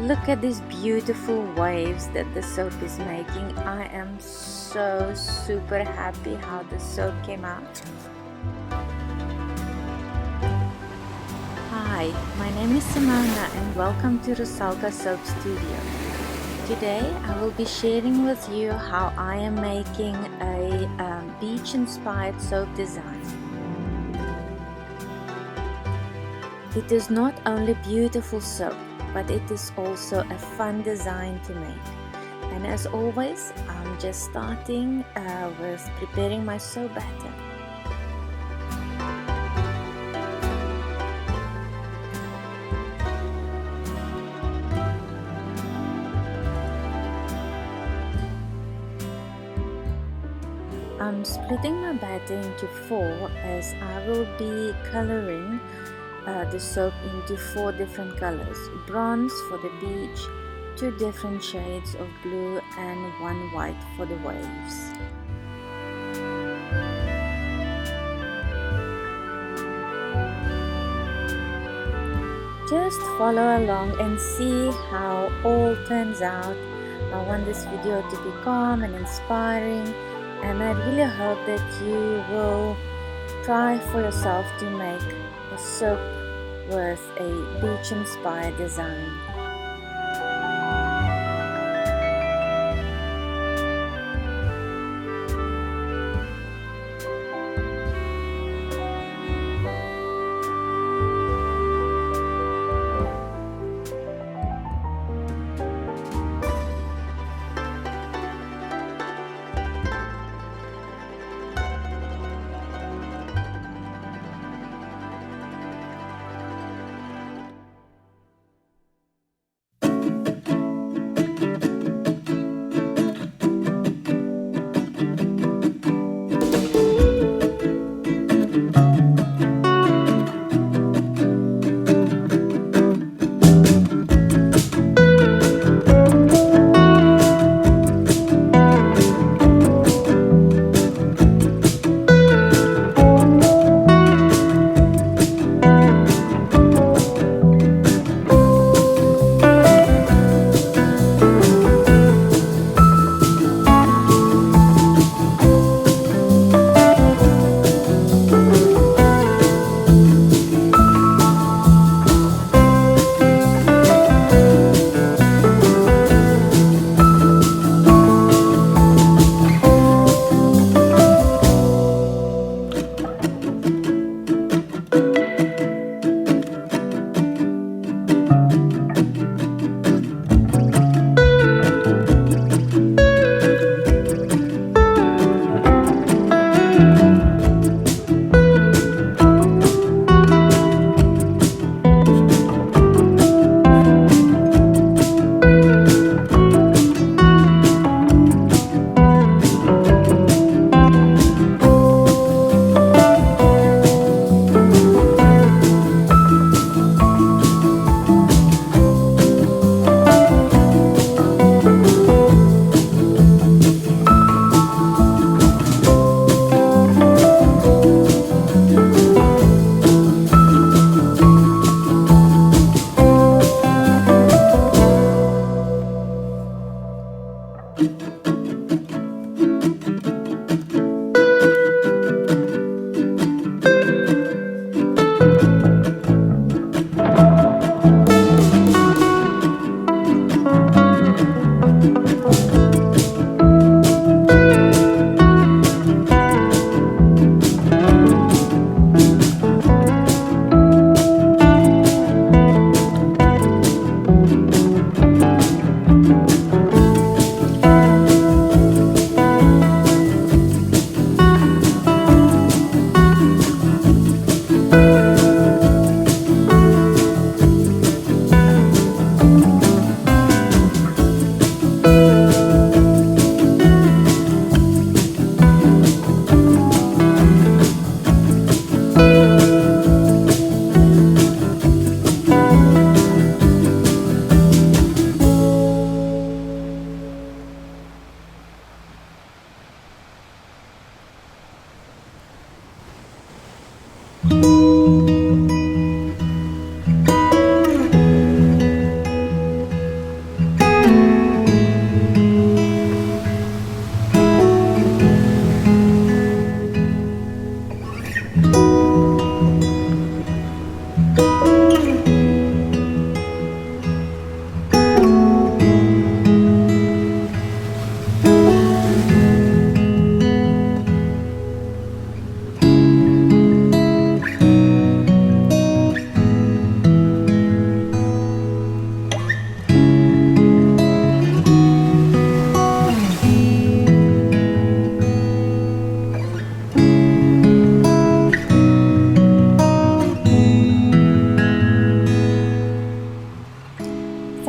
Look at these beautiful waves that the soap is making. I am so super happy how the soap came out. Hi, my name is Simona and welcome to Rusalka Soap Studio. Today I will be sharing with you how I am making a beach inspired soap design. It is not only beautiful soap, but it is also a fun design to make. And as always, I'm just starting with preparing my soap batter. I'm splitting my batter into 4 as I will be coloring the soap into 4 different colors: bronze for the beach, 2 different shades of blue and 1 white for the waves. Just follow along and see how all turns out. I want this video to be calm and inspiring, and I really hope that you will try for yourself to make a soap with a beach inspired design.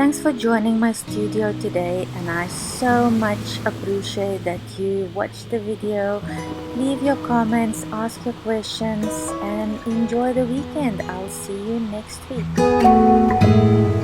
Thanks for joining my studio today, and I so much appreciate that you watched the video. Leave your comments, ask your questions, and enjoy the weekend. I'll see you next week.